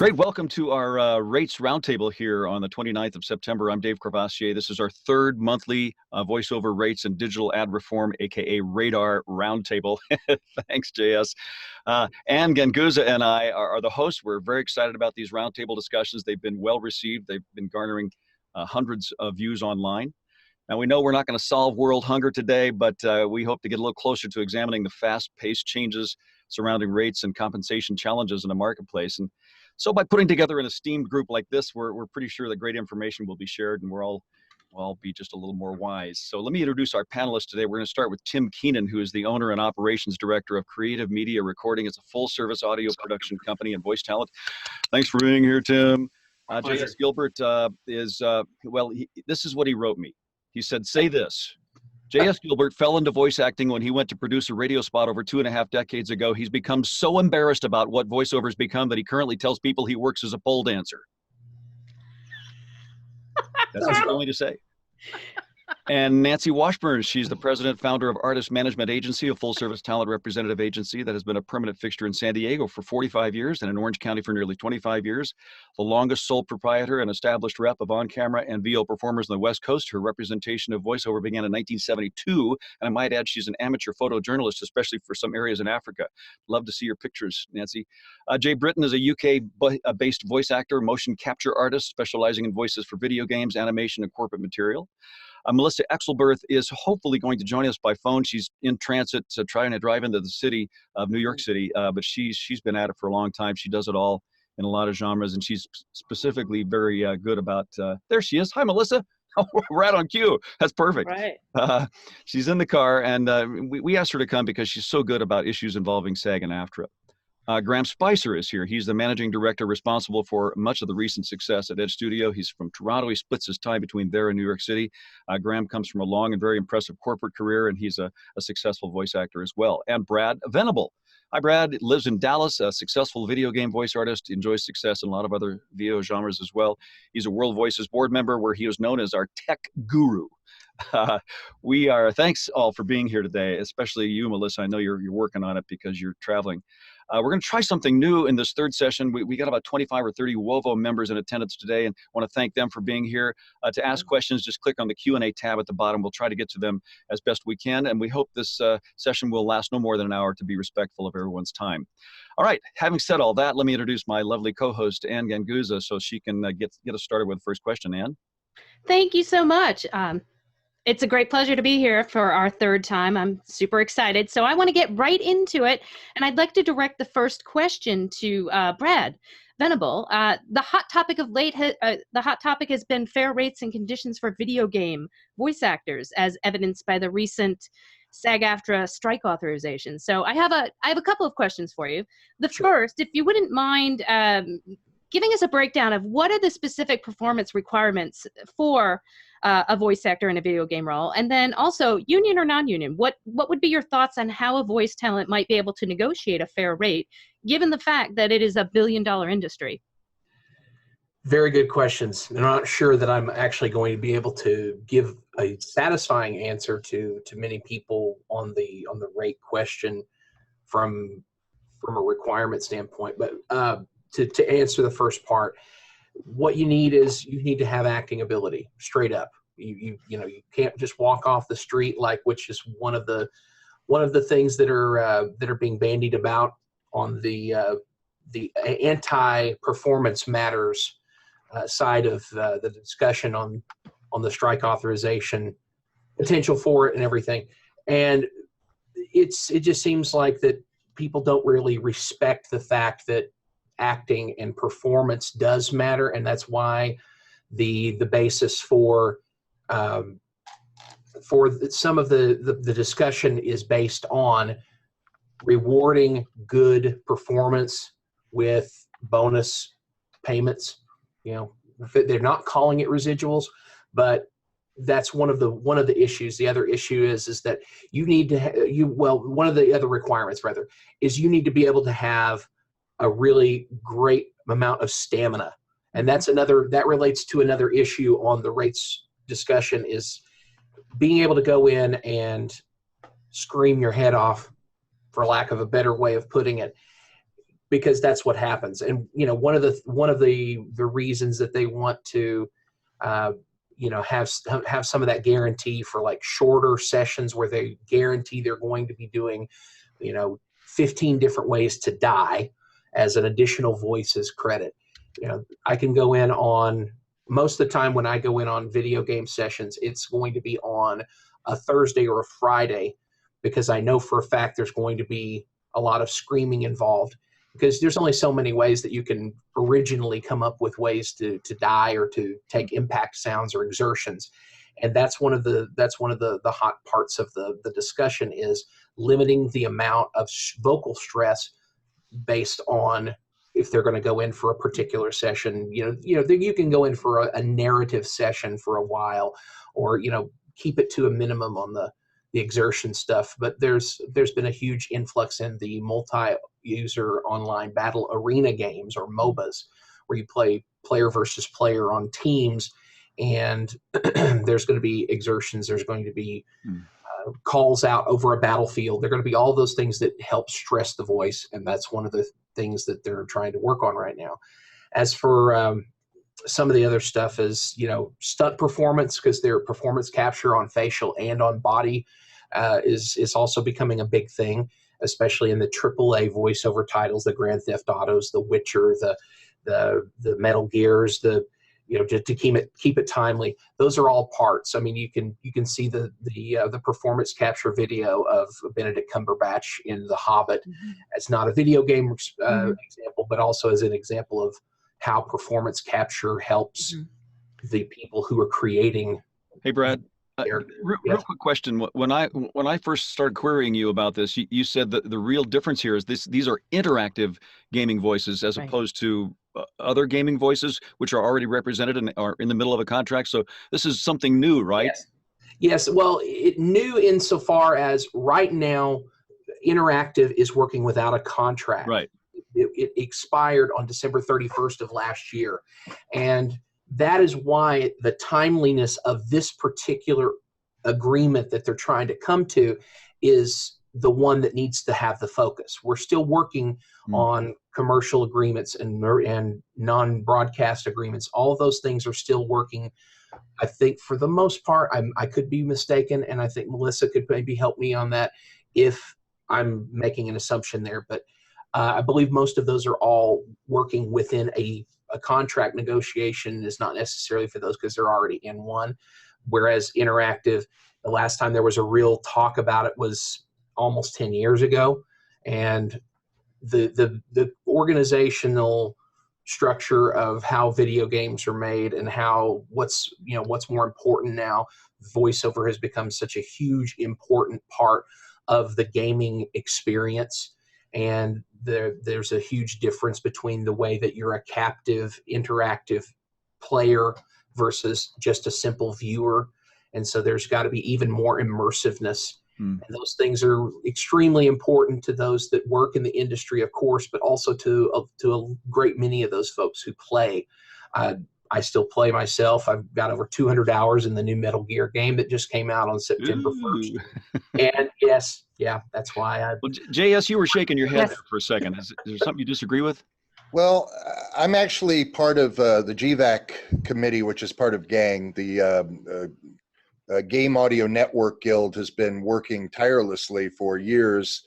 Great. Welcome to our Rates Roundtable here on the 29th of September. I'm Dave Courvoisier. This is our third monthly Voiceover Rates and Digital Ad Reform, aka R.A.D.A.R Roundtable. Thanks, JS. And Ganguzza and I are the hosts. We're very excited about these roundtable discussions. They've been well received. They've been garnering hundreds of views online. Now, we know we're not going to solve world hunger today, but we hope to get a little closer to examining the fast-paced changes surrounding rates and compensation challenges in the marketplace. And so by putting together an esteemed group like this, we're pretty sure that great information will be shared and we'll all be just a little more wise. So let me introduce our panelists today. We're going to start with Tim Keenan, who is the owner and operations director of Creative Media Recording. It's a full-service audio production company and voice talent. Thanks for being here, Tim. J.S. Gilbert this is what he wrote me. He said, say this. J.S. Gilbert fell into voice acting when he went to produce a radio spot over 2.5 decades ago. He's become so embarrassed about what voiceovers become that he currently tells people he works as a pole dancer. That's what he's going to say. And Nanci Washburn, she's the president, founder of Artist Management Agency, a full-service talent representative agency that has been a permanent fixture in San Diego for 45 years and in Orange County for nearly 25 years. The longest sole proprietor and established rep of on-camera and VO performers on the West Coast. Her representation of voiceover began in 1972, and I might add she's an amateur photojournalist, especially for some areas in Africa. Love to see your pictures, Nanci. Jay Britton is a UK-based voice actor, motion capture artist, specializing in voices for video games, animation, and corporate material. Melissa Exelberth is hopefully going to join us by phone. She's in transit, trying to drive into the city of New York City, but she's been at it for a long time. She does it all in a lot of genres, and she's specifically very good about, there she is. Hi, Melissa. We're right on cue. That's perfect. Right. She's in the car, and we asked her to come because she's so good about issues involving SAG and AFTRA. Graeme Spicer is here. He's the managing director responsible for much of the recent success at Edge Studio. He's from Toronto. He splits his time between there and New York City. Graeme comes from a long and very impressive corporate career, and he's a successful voice actor as well. And Brad Venable. Hi, Brad. Lives in Dallas, a successful video game voice artist, enjoys success in a lot of other VO genres as well. He's a World Voices board member where he is known as our tech guru. Thanks all for being here today, especially you, Melissa. I know you're working on it because you're traveling. We're going to try something new in this third session. We got about 25 or 30 WoVO members in attendance today, and want to thank them for being here. To ask questions, just click on the Q&A tab at the bottom. We'll try to get to them as best we can, and we hope this session will last no more than an hour to be respectful of everyone's time. All right, having said all that, let me introduce my lovely co-host, Ann Ganguzza, so she can get us started with the first question. Ann? Thank you so much. It's a great pleasure to be here for our third time. I'm super excited. So I want to get right into it. And I'd like to direct the first question to Brad Venable. The hot topic of late, the hot topic has been fair rates and conditions for video game voice actors, as evidenced by the recent SAG-AFTRA strike authorization. So I have a couple of questions for you. The first, if you wouldn't mind giving us a breakdown of what are the specific performance requirements for a voice actor in a video game role, and then also union or non-union. What would be your thoughts on how a voice talent might be able to negotiate a fair rate, given the fact that it is a billion-dollar industry? Very good questions. And I'm not sure that I'm actually going to be able to give a satisfying answer to many people on the rate question from a requirement standpoint. But to answer the first part, what you need is you need to have acting ability, straight up. You can't just walk off the street, which is one of the things that are being bandied about on the anti-performance matters side of the discussion on the strike authorization, potential for it and everything. And it just seems like that people don't really respect the fact that acting and performance does matter, and that's why the basis for some of the discussion is based on rewarding good performance with bonus payments. They're not calling it residuals, but that's one of the issues. The other issue is that you need to one of the other requirements rather is you need to be able to have a really great amount of stamina. And that relates to another issue on the rates discussion, is being able to go in and scream your head off, for lack of a better way of putting it. because that's what happens. And one of the reasons that they want to have some of that guarantee for like shorter sessions where they guarantee they're going to be doing 15 different ways to die as an additional voices credit. I can go in on, most of the time when I go in on video game sessions, it's going to be on a Thursday or a Friday, because I know for a fact there's going to be a lot of screaming involved, because there's only so many ways that you can originally come up with ways to die or to take impact sounds or exertions. And that's one of the hot parts of the discussion, is limiting the amount of vocal stress based on if they're going to go in for a particular session. You can go in for a narrative session for a while, or keep it to a minimum on the exertion stuff. But there's been a huge influx in the multi-user online battle arena games, or MOBAs, where you play player versus player on teams, and there's going to be exertions, there's going to be calls out over a battlefield. They're going to be all those things that help stress the voice, and that's one of the things that they're trying to work on right now. As for some of the other stuff is, stunt performance, because their performance capture on facial and on body is also becoming a big thing, especially in the AAA voiceover titles, the Grand Theft Autos, the Witcher, the Metal Gears, just to keep it timely. Those are all parts. I mean, you can see the performance capture video of Benedict Cumberbatch in The Hobbit as not a video game example, but also as an example of how performance capture helps the people who are creating. Hey, Brad. Real quick question. When I first started querying you about this, you said that the real difference here is these are interactive gaming voices as opposed to other gaming voices, which are already represented and are in the middle of a contract. So this is something new, right? Yes. Well, new insofar as right now, interactive is working without a contract. Right. It expired on December 31st of last year. And that is why the timeliness of this particular agreement that they're trying to come to is the one that needs to have the focus. We're still working on commercial agreements and non-broadcast agreements. All of those things are still working. I think for the most part, I could be mistaken, and I think Melissa could maybe help me on that if I'm making an assumption there. But I believe most of those are all working within a contract. Negotiation is not necessarily for those because they're already in one. Whereas interactive, the last time there was a real talk about it was almost 10 years ago. And the organizational structure of how video games are made and how what's more important now, voiceover has become such a huge important part of the gaming experience. And there's a huge difference between the way that you're a captive, interactive player versus just a simple viewer. And so there's got to be even more immersiveness. And those things are extremely important to those that work in the industry, of course, but also to a great many of those folks who play. I still play myself. I've got over 200 hours in the new Metal Gear game that just came out on September 1st. And yes, that's why Well, JS, you were shaking your head there for a second. Is there something you disagree with? Well, I'm actually part of the GVAC committee, which is part of GANG. The Game Audio Network Guild has been working tirelessly for years,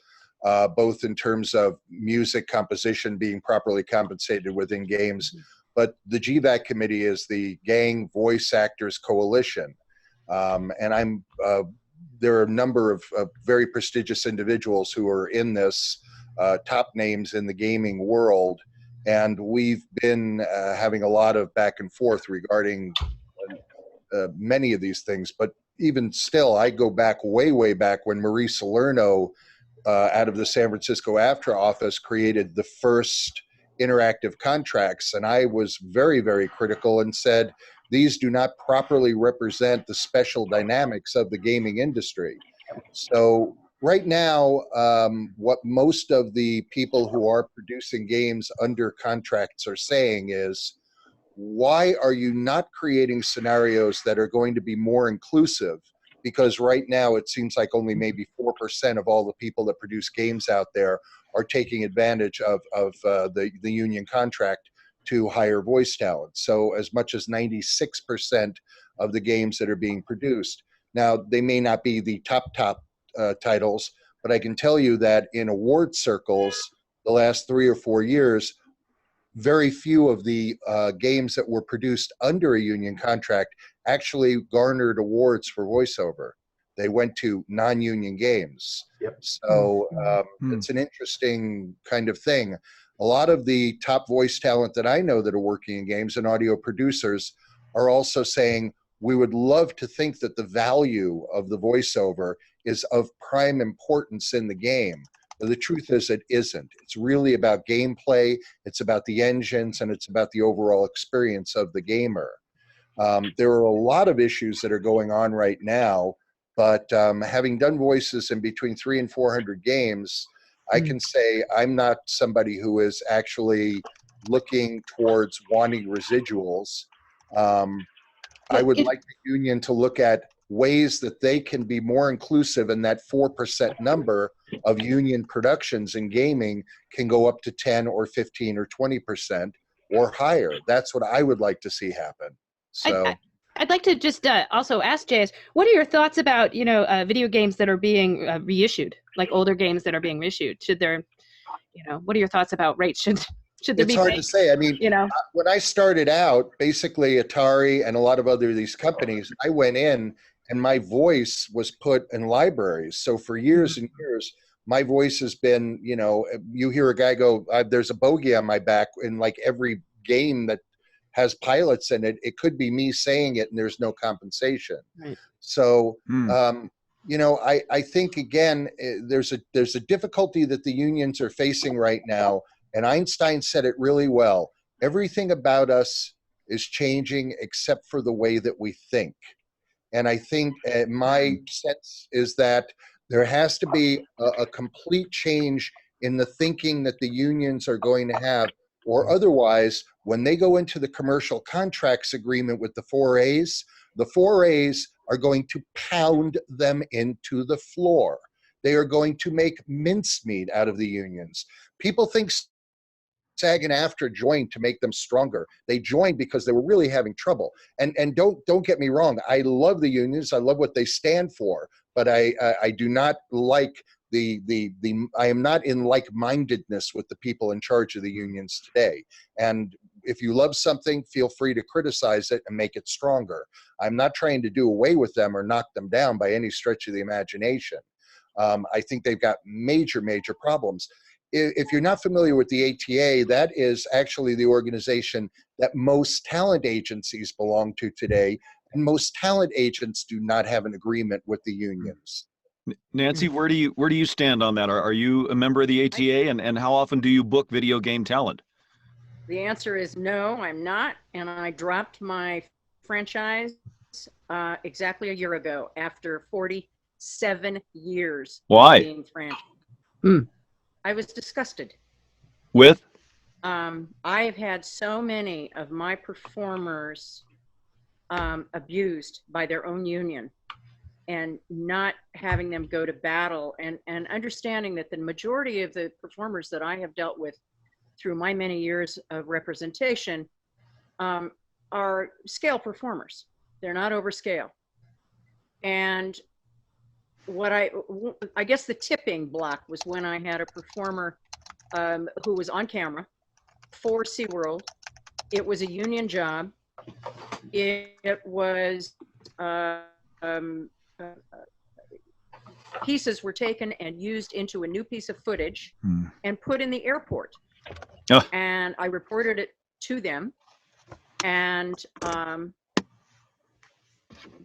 both in terms of music composition being properly compensated within games. But the GVAC committee is the Gang Voice Actors Coalition. And there are a number of very prestigious individuals who are in this, top names in the gaming world. And we've been having a lot of back and forth regarding many of these things. But even still, I go back, way back when Marie Salerno out of the San Francisco AFTRA office created the first interactive contracts. And I was very, very critical and said, these do not properly represent the special dynamics of the gaming industry. So right now, what most of the people who are producing games under contracts are saying is, why are you not creating scenarios that are going to be more inclusive because right now it seems like only maybe 4% of all the people that produce games out there are taking advantage of the union contract to hire voice talent. So as much as 96% of the games that are being produced. Now, they may not be the top titles, but I can tell you that in award circles, the last 3 or 4 years, very few of the games that were produced under a union contract actually garnered awards for voiceover. They went to non-union games. Yep. So it's an interesting kind of thing. A lot of the top voice talent that I know that are working in games and audio producers are also saying, we would love to think that the value of the voiceover is of prime importance in the game. But the truth is it isn't. It's really about gameplay, it's about the engines, and it's about the overall experience of the gamer. There are a lot of issues that are going on right now, but having done voices in between 300 and 400 games, I can say I'm not somebody who is actually looking towards wanting residuals. I would like the union to look at ways that they can be more inclusive, and that 4% number of union productions in gaming can go up to 10 or 15 or 20% or higher. That's what I would like to see happen. So I'd like to just also ask JS, what are your thoughts about, video games that are being reissued, like older games that are being reissued? Should there, what are your thoughts about rates? Should there be? It's hard to say. I mean, when I started out, basically Atari and a lot of other these companies, I went in and my voice was put in libraries. So for years and years, my voice has been, you hear a guy go, there's a bogey on my back in like every game that has pilots in it. It could be me saying it and there's no compensation. Right. So, I think, again, there's a difficulty that the unions are facing right now. And Einstein said it really well. Everything about us is changing except for the way that we think. And I think my sense is that there has to be a complete change in the thinking that the unions are going to have, or otherwise, when they go into the commercial contracts agreement with the 4As, the 4As are going to pound them into the floor. They are going to make mincemeat out of the unions. People think SAG and AFTRA joined to make them stronger. They joined because they were really having trouble. And don't get me wrong. I love the unions. I love what they stand for. But I do not like I am not in like-mindedness with the people in charge of the unions today. And if you love something, feel free to criticize it and make it stronger. I'm not trying to do away with them or knock them down by any stretch of the imagination. I think they've got major, major problems. If you're not familiar with the ATA, that is actually the organization that most talent agencies belong to today, and most talent agents do not have an agreement with the unions. Nanci, where do you stand on that? Are you a member of the ATA, and how often do you book video game talent? The answer is no, I'm not, and I dropped my franchise exactly a year ago after 47 years. Why? Of being franchised. I was disgusted. With? I have had so many of my performers abused by their own union, and not having them go to battle, and understanding that the majority of the performers that I have dealt with through my many years of representation are scale performers. They're not over scale. And what I guess the tipping block was when I had a performer who was on camera for SeaWorld. It was a union job. It was pieces were taken and used into a new piece of footage and put in the airport. And I reported it to them. And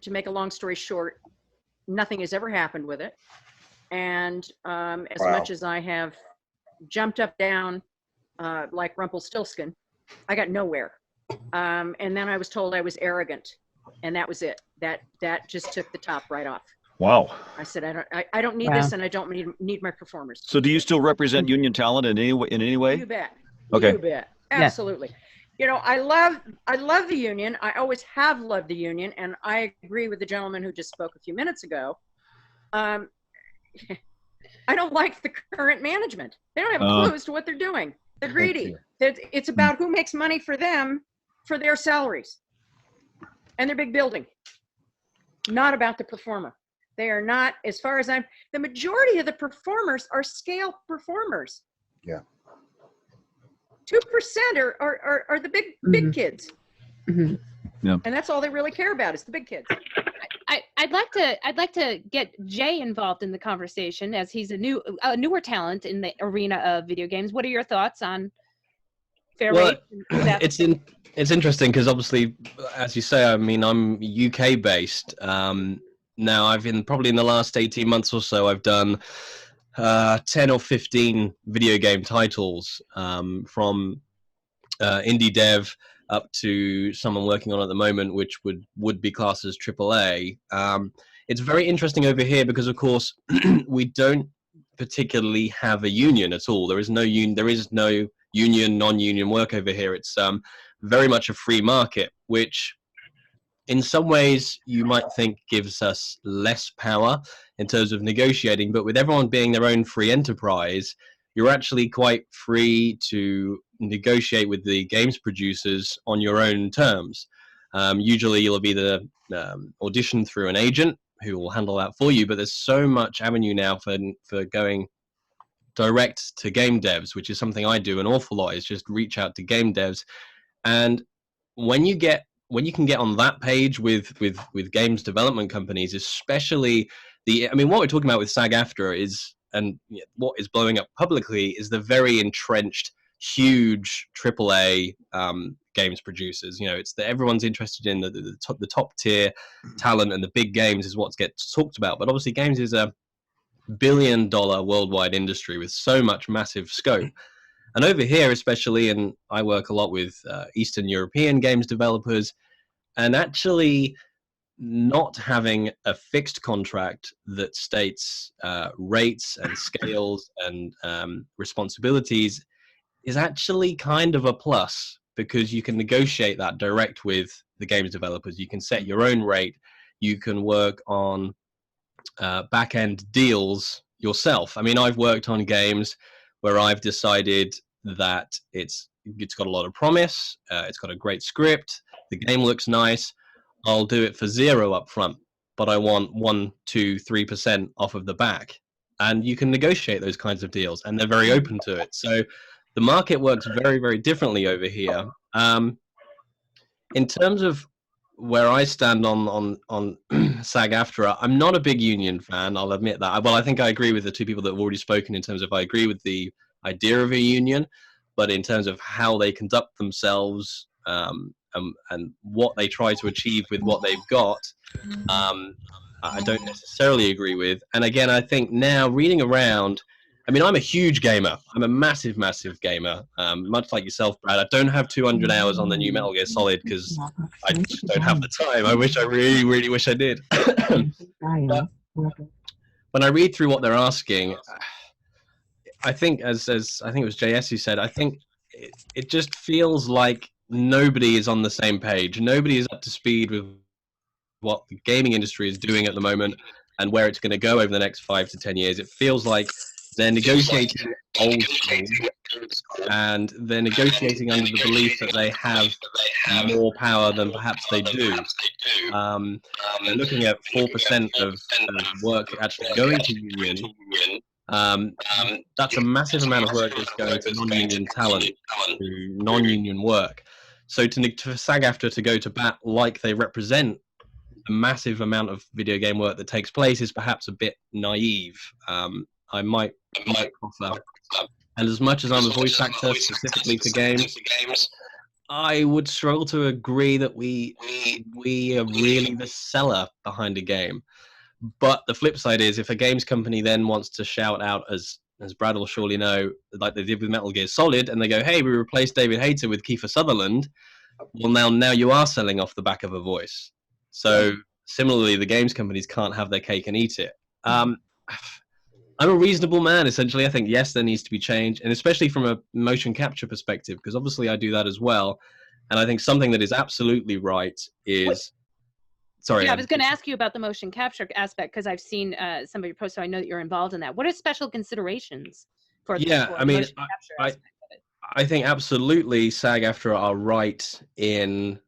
to make a long story short, nothing has ever happened with it. And as much as I have jumped up, down like Rumpelstiltskin, I got nowhere. And then I was told I was arrogant, and that was it. That just took the top right off. Wow. I said, I don't need this, and I don't need my performers. So do you still represent union talent in any way? You bet. Okay. You bet. Absolutely. You know, I love the union. I always have loved the union, and I agree with the gentleman who just spoke a few minutes ago. I don't like the current management. They don't have a clue as to what they're doing. They're greedy. It's about who makes money for them for their salaries and their big building, not about the performer. They are not, as far as the majority of the performers are scale performers. Yeah. 2% are the big kids. Mm-hmm. Yeah. And that's all they really care about is the big kids. I'd like to get Jay involved in the conversation, as he's a newer talent in the arena of video games. What are your thoughts on fair rates? It's interesting because obviously, as you say, I mean, I'm UK based. Now I've probably in the last 18 months or so, I've done 10 or 15 video game titles, from indie dev up to someone working on at the moment, which would be classed as AAA. It's very interesting over here because, of course, we don't particularly have a union at all. There is no union, non-union work over here. It's very much a free market, which in some ways you might think gives us less power in terms of negotiating, but with everyone being their own free enterprise, you're actually quite free to negotiate with the games producers on your own terms. Usually you'll either audition through an agent who will handle that for you, but there's so much avenue now for going direct to game devs, which is something I do an awful lot, is just reach out to game devs. And when you can get on that page with games development companies, especially what we're talking about with SAG-AFTRA is, and what is blowing up publicly, is the very entrenched, huge AAA games producers. You know, it's that everyone's interested in the top tier talent, and the big games is what gets talked about. But obviously, games is a $1 billion worldwide industry with so much massive scope. And over here, especially, and I work a lot with Eastern European games developers, and actually not having a fixed contract that states rates and scales and responsibilities is actually kind of a plus, because you can negotiate that direct with the games developers. You can set your own rate. You can work on back-end deals yourself. I mean, I've worked on games where I've decided that it's got a lot of promise, it's got a great script, the game looks nice. I'll do it for $0 up front, but I want 1%, 2%, 3% off of the back. And you can negotiate those kinds of deals, and they're very open to it. So the market works very, very differently over here. In terms of where I stand on SAG-AFTRA, I'm not a big union fan, I'll admit that. Well, I think I agree with the two people that have already spoken in terms of I agree with the idea of a union, but in terms of how they conduct themselves, and what they try to achieve with what they've got, I don't necessarily agree with. And again, I think now reading around, I mean, I'm a huge gamer. I'm a massive, massive gamer. Much like yourself, Brad, I don't have 200 hours on the new Metal Gear Solid because I just don't have the time. I really, really wish I did. But when I read through what they're asking, I think, as I think it was JS who said, I think it just feels like nobody is on the same page. Nobody is up to speed with what the gaming industry is doing at the moment and where it's going to go over the next 5 to 10 years. It feels like they're negotiating old things, and they're negotiating under the belief that they have more power than perhaps they do. They're looking at 4% of work actually going to union. That's a massive amount of work that's going to non-union talent, to non-union work. So for SAG-AFTRA to go to bat like they represent a massive amount of video game work that takes place is perhaps a bit naive. I might offer. And as much as I'm a voice actor specifically for games, I would struggle to agree that we are really the seller behind a game. But the flip side is, if a games company then wants to shout out, as Brad will surely know, like they did with Metal Gear Solid, and they go, hey, we replaced David Hayter with Kiefer Sutherland, well, now you are selling off the back of a voice. So similarly, the games companies can't have their cake and eat it. I'm a reasonable man, essentially. I think, yes, there needs to be change, and especially from a motion capture perspective, because obviously I do that as well. And I think something that is absolutely right is, sorry. Yeah, I was going to ask you about the motion capture aspect because I've seen some of your posts, so I know that you're involved in that. What are special considerations for the motion capture aspect of it? I think absolutely SAG-AFTRA are right in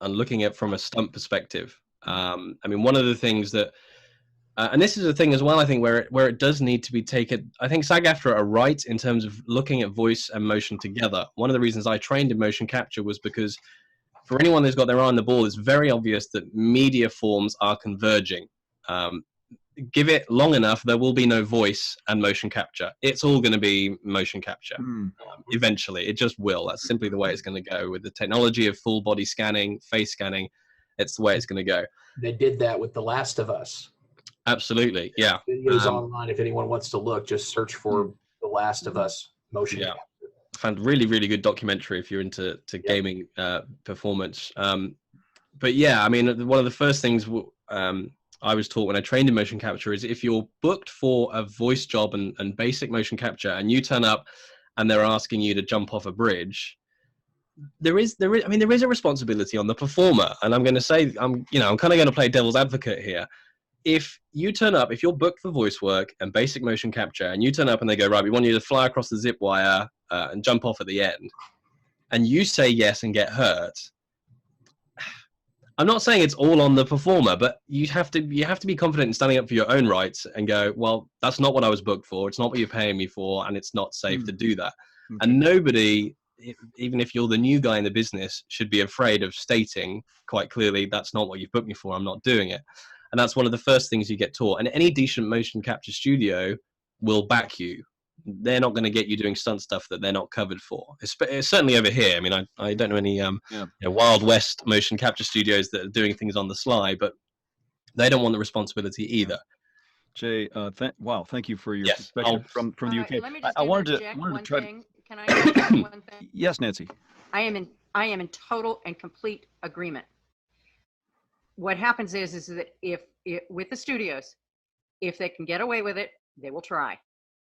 looking at it from a stunt perspective. I mean, one of the things that, and this is a thing as well, I think, where it does need to be taken. I think SAG-AFTRA are right in terms of looking at voice and motion together. One of the reasons I trained in motion capture was because for anyone who's got their eye on the ball, it's very obvious that media forms are converging. Give it long enough, there will be no voice and motion capture. It's all going to be motion capture eventually. It just will. That's simply the way it's going to go with the technology of full body scanning, face scanning. It's the way it's going to go. They did that with The Last of Us. Absolutely, yeah. Videos online. If anyone wants to look, just search for The Last of Us motion capture. I found really, really good documentary if you're into gaming performance. But yeah, I mean, one of the first things I was taught when I trained in motion capture is if you're booked for a voice job and basic motion capture and you turn up and they're asking you to jump off a bridge, there is a responsibility on the performer. And I'm going to say, I'm kind of going to play devil's advocate here. If you turn up, if you're booked for voice work and basic motion capture and you turn up and they go, right, we want you to fly across the zip wire and jump off at the end, and you say yes and get hurt, I'm not saying it's all on the performer, but you have to be confident in standing up for your own rights and go, well, that's not what I was booked for. It's not what you're paying me for, and it's not safe to do that. And nobody, even if you're the new guy in the business, should be afraid of stating quite clearly, that's not what you've booked me for. I'm not doing it. And that's one of the first things you get taught. And any decent motion capture studio will back you. They're not going to get you doing stunt stuff that they're not covered for. It's certainly over here. I mean, I don't know any Wild West motion capture studios that are doing things on the sly, but they don't want the responsibility either. Jay, thank you for your perspective from the UK. Let me just I wanted to try. Can I interject one thing? Yes, Nanci. I am in total and complete agreement. What happens is that if with the studios, if they can get away with it, they will try.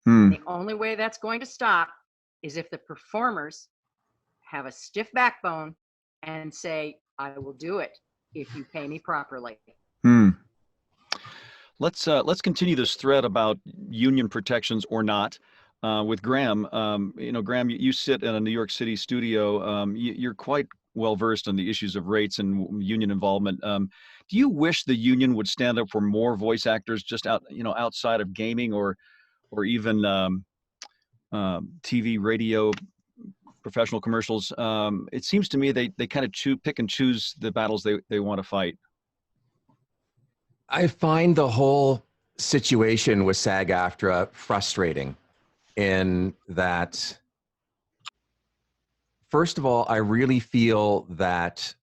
The only way that's going to stop is if the performers have a stiff backbone and say, I will do it if you pay me properly. Let's continue this thread about union protections or not with Graeme. Graeme, you sit in a New York City studio. You're quite well versed on the issues of rates and union involvement. Do you wish the union would stand up for more voice actors just outside of gaming or even TV, radio, professional commercials? It seems to me they kind of pick and choose the battles they want to fight. I find the whole situation with SAG-AFTRA frustrating in that, first of all, I really feel that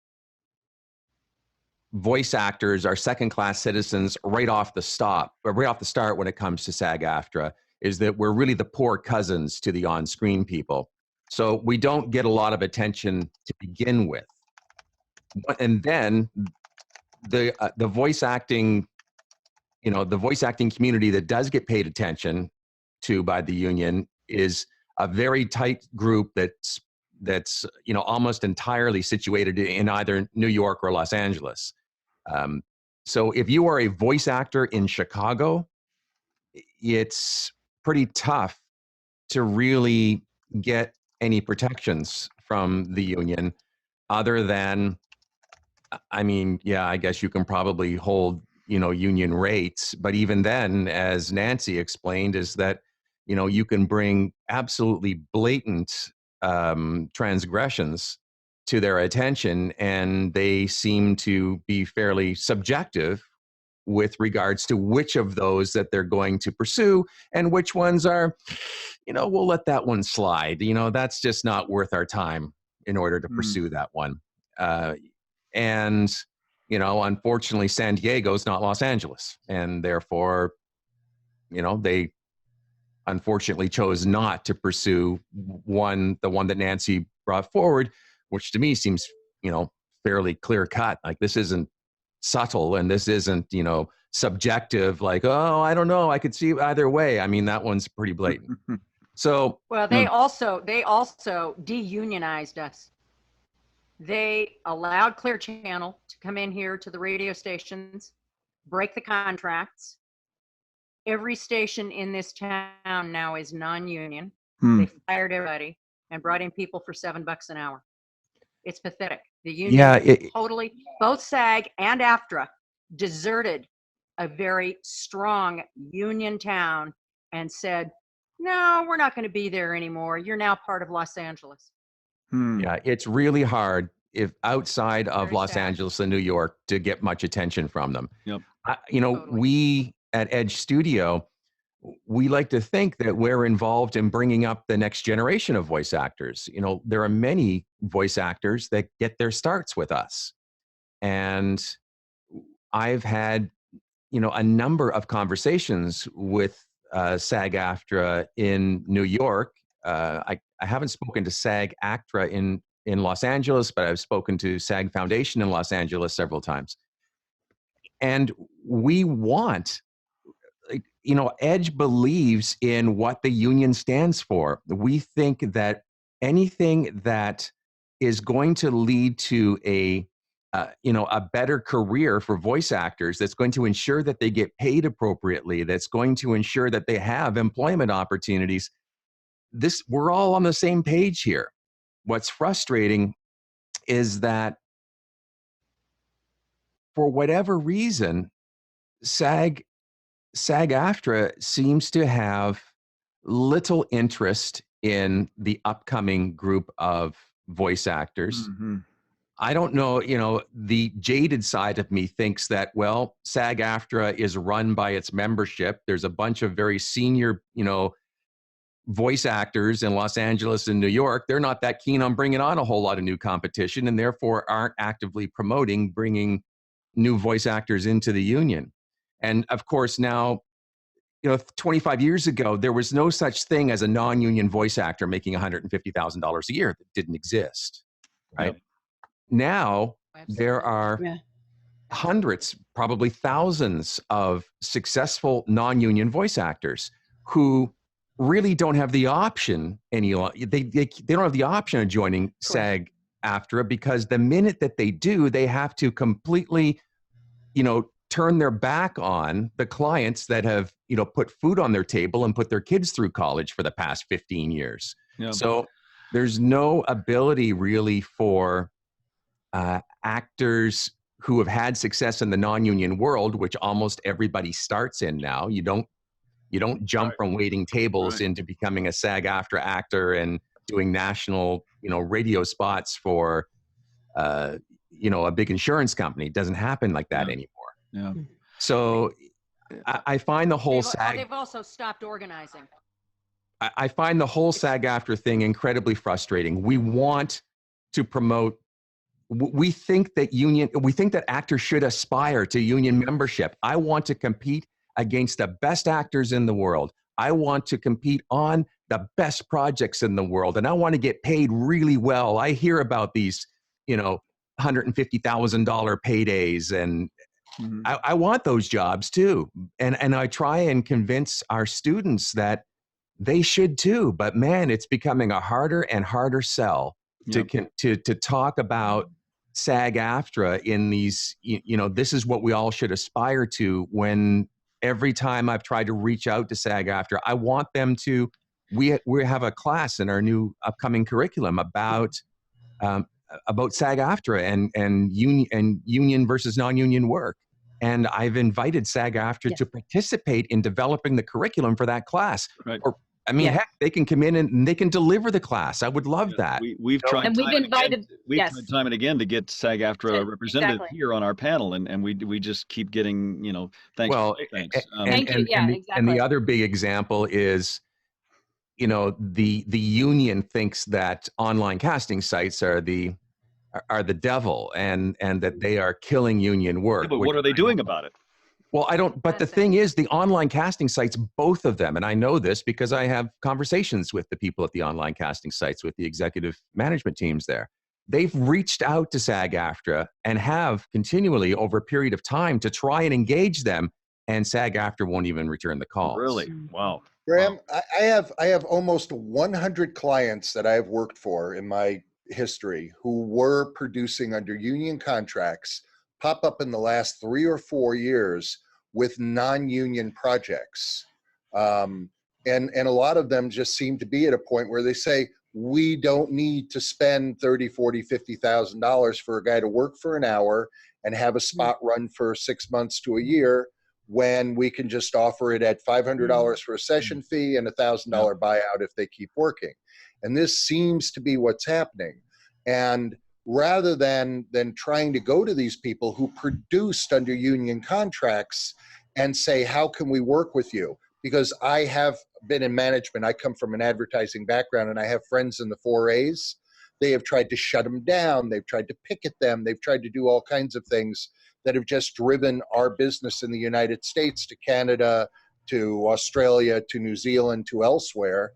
voice actors are second-class citizens right off the start when it comes to SAG-AFTRA, is that we're really the poor cousins to the on-screen people. So we don't get a lot of attention to begin with. And then the voice acting, the voice acting community that does get paid attention to by the union is a very tight group that's almost entirely situated in either New York or Los Angeles. So if you are a voice actor in Chicago, it's pretty tough to really get any protections from the union other than, I guess you can probably hold, union rates. But even then, as Nanci explained, is that, you can bring absolutely blatant transgressions to their attention, and they seem to be fairly subjective with regards to which of those that they're going to pursue and which ones are, we'll let that one slide. That's just not worth our time in order to pursue that one. And, unfortunately, San Diego is not Los Angeles, and therefore, they unfortunately chose not to pursue the one that Nanci brought forward, which to me seems, fairly clear cut. Like, this isn't subtle, and this isn't, subjective, like, oh, I don't know, I could see either way. I mean, that one's pretty blatant. So, well, they also deunionized us. They allowed Clear Channel to come in here to the radio stations, break the contracts. Every station in this town now is non-union. They fired everybody and brought in people for $7 an hour. It's pathetic. The union totally, both SAG and AFTRA deserted a very strong union town and said, no, we're not going to be there anymore. You're now part of Los Angeles. Yeah, it's really hard if outside of Very Los sad. Angeles and New York to get much attention from them. Yep. You know, Totally. we at Edge Studio, we like to think that we're involved in bringing up the next generation of voice actors. You know, there are many voice actors that get their starts with us. And I've had, you know, a number of conversations with SAG-AFTRA in New York. I haven't spoken to SAG-AFTRA in Los Angeles, but I've spoken to SAG Foundation in Los Angeles several times. And we want, you know, Edge believes in what the union stands for. We think that anything that is going to lead to a better career for voice actors, that's going to ensure that they get paid appropriately, that's going to ensure that they have employment opportunities. We're all on the same page here. What's frustrating is that for whatever reason, SAG-AFTRA seems to have little interest in the upcoming group of voice actors. I don't know, you know, the jaded side of me thinks that, well, SAG-AFTRA is run by its membership. There's a bunch of very senior, you know, voice actors in Los Angeles and New York. They're not that keen on bringing on a whole lot of new competition, and therefore aren't actively promoting bringing new voice actors into the union. And of course now, you know, 25 years ago, there was no such thing as a non-union voice actor making $150,000 a year. That didn't exist, right? Yep. Now, there Absolutely. are Yeah. hundreds, probably thousands of successful non-union voice actors who really don't have the option they don't have the option of joining SAG-AFTRA, because the minute that they do, they have to completely, you know, turn their back on the clients that have, you know, put food on their table and put their kids through college for the past 15 years. Yeah. So there's no ability really for actors who have had success in the non-union world, which almost everybody starts in now. You don't jump from waiting tables into becoming a SAG-AFTRA actor and doing national, you know, radio spots for, you know, a big insurance company. It doesn't happen like that anymore. Yeah. So I find the whole They've also stopped organizing. I find the whole SAG-AFTRA thing incredibly frustrating. We want to promote. We think that actors should aspire to union membership. I want to compete against the best actors in the world. I want to compete on the best projects in the world, and I want to get paid really well. I hear about these, you know, $150,000 paydays, and I want those jobs too. And I try and convince our students that they should too. But man, it's becoming a harder and harder sell to talk about SAG-AFTRA in these, you know, this is what we all should aspire to, when every time I've tried to reach out to SAG-AFTRA, I want them to, we have a class in our new upcoming curriculum about SAG-AFTRA and union versus non-union work. And I've invited SAG-AFTRA to participate in developing the curriculum for that class. Right. Or, I mean, heck, they can come in and they can deliver the class. I would love that. We've tried, and we've invited, tried time and again to get SAG-AFTRA representative here on our panel, and we just keep getting, you know, thanks. Well, thanks. Thank you. Yeah, exactly. And the other big example is, you know, the union thinks that online casting sites are the devil, and that they are killing union work. Yeah, but what are they doing about it? Well, I don't, but the thing is, the online casting sites, both of them, and I know this because I have conversations with the people at the online casting sites, with the executive management teams there. They've reached out to SAG-AFTRA and have continually over a period of time to try and engage them, and SAG-AFTRA won't even return the calls. Really? Wow. Graeme, I have almost 100 clients that I have worked for in my history who were producing under union contracts pop up in the last 3 or 4 years with non-union projects. And a lot of them just seem to be at a point where they say, we don't need to spend $30,000, $40,000, $50,000 for a guy to work for an hour and have a spot run for 6 months to a year, when we can just offer it at $500 for a session fee and $1,000 buyout if they keep working. And this seems to be what's happening. And rather than trying to go to these people who produced under union contracts and say, how can we work with you? Because I have been in management. I come from an advertising background, and I have friends in the 4As. They have tried to shut them down. They've tried to picket them. They've tried to do all kinds of things that have just driven our business in the United States to Canada, to Australia, to New Zealand, to elsewhere.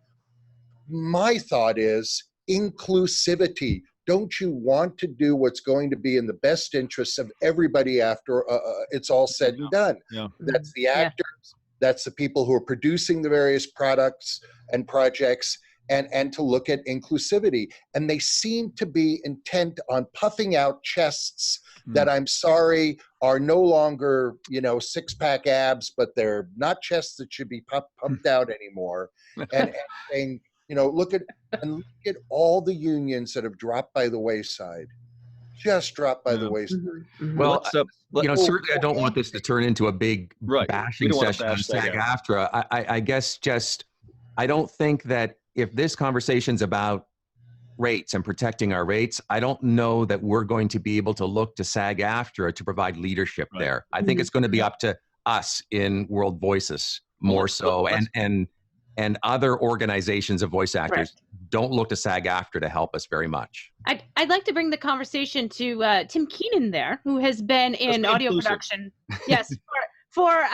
My thought is inclusivity. Don't you want to do what's going to be in the best interests of everybody after it's all said and done? Yeah. That's the actors, that's the people who are producing the various products and projects, and to look at inclusivity. And they seem to be intent on puffing out chests that, I'm sorry, are no longer, six-pack abs, but they're not chests that should be pumped out anymore. And saying, look at all the unions that have dropped by the wayside. Just dropped by the wayside. Well, certainly I don't want this to turn into a big bashing session on SAG-AFTRA. I guess I don't think that if this conversation's about rates and protecting our rates, I don't know that we're going to be able to look to SAG-AFTRA to provide leadership there. I think it's going to be up to us in World Voices more so, and other organizations of voice actors don't look to SAG-AFTRA to help us very much. I'd like to bring the conversation to Tim Keenan there, who has been in audio production, for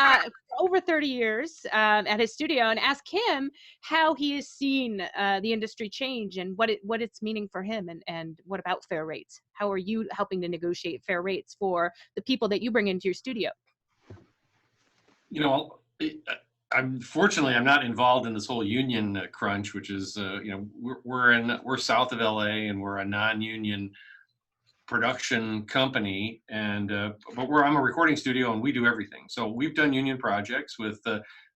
over 30 years at his studio, and ask him how he has seen the industry change and what it's meaning for him, and what about fair rates? How are you helping to negotiate fair rates for the people that you bring into your studio? Unfortunately, I'm not involved in this whole union crunch, which is, we're south of LA, and we're a non-union production company, and but I'm a recording studio, and we do everything. So we've done union projects with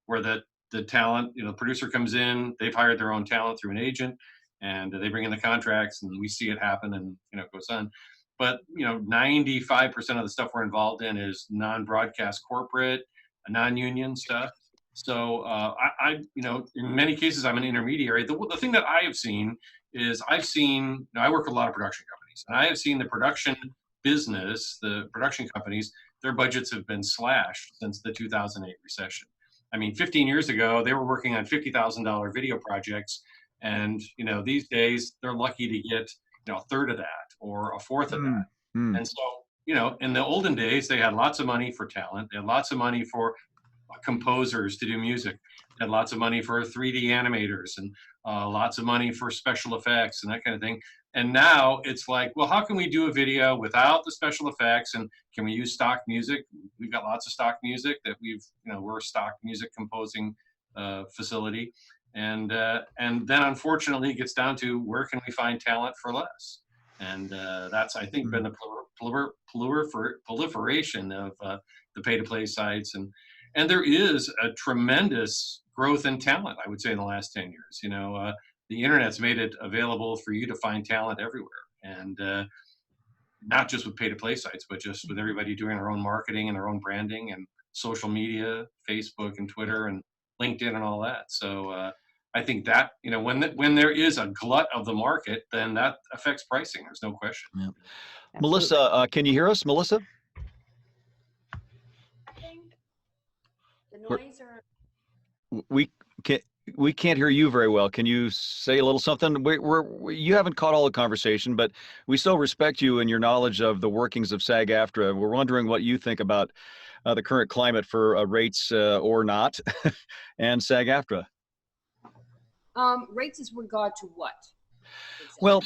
where the talent, the producer comes in, they've hired their own talent through an agent, and they bring in the contracts, and we see it happen, and it goes on. But 95% of the stuff we're involved in is non-broadcast corporate, non-union stuff. So I in many cases, I'm an intermediary. The thing that I have seen is I work with a lot of production companies, and I have seen the production business, the production companies, their budgets have been slashed since the 2008 recession. I mean, 15 years ago, they were working on $50,000 video projects, and these days they're lucky to get a third of that or a fourth of that. And so in the olden days, they had lots of money for talent, they had lots of money for composers to do music, had lots of money for 3D animators, and lots of money for special effects and that kind of thing. And now it's like, well, how can we do a video without the special effects, and can we use stock music? We've got lots of stock music that we're a stock music composing facility, and then unfortunately it gets down to where can we find talent for less, and that's, I think, been the proliferation of the pay-to-play sites, and there is a tremendous growth in talent, I would say, in the last 10 years. The internet's made it available for you to find talent everywhere. And not just with pay-to-play sites, but just with everybody doing their own marketing and their own branding and social media, Facebook and Twitter and LinkedIn and all that. So I think that, when there is a glut of the market, then that affects pricing. There's no question. Yeah. Melissa, can you hear us, Melissa? The noise We can't hear you very well. Can you say a little something? You haven't caught all the conversation, but we still respect you and your knowledge of the workings of SAG-AFTRA. We're wondering what you think about the current climate for rates or not, and SAG-AFTRA. Rates as regard to what? Well,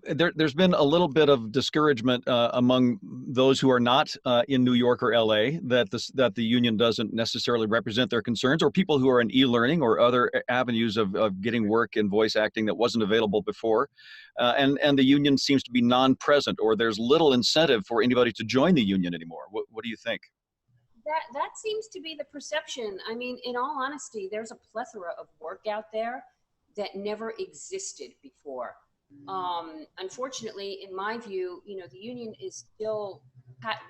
there's been a little bit of discouragement among those who are not in New York or LA that the union doesn't necessarily represent their concerns, or people who are in e-learning or other avenues of getting work in voice acting that wasn't available before, and the union seems to be non-present, or there's little incentive for anybody to join the union anymore. What do you think? That seems to be the perception. I mean, in all honesty, there's a plethora of work out there that never existed before. Unfortunately, in my view, the union is still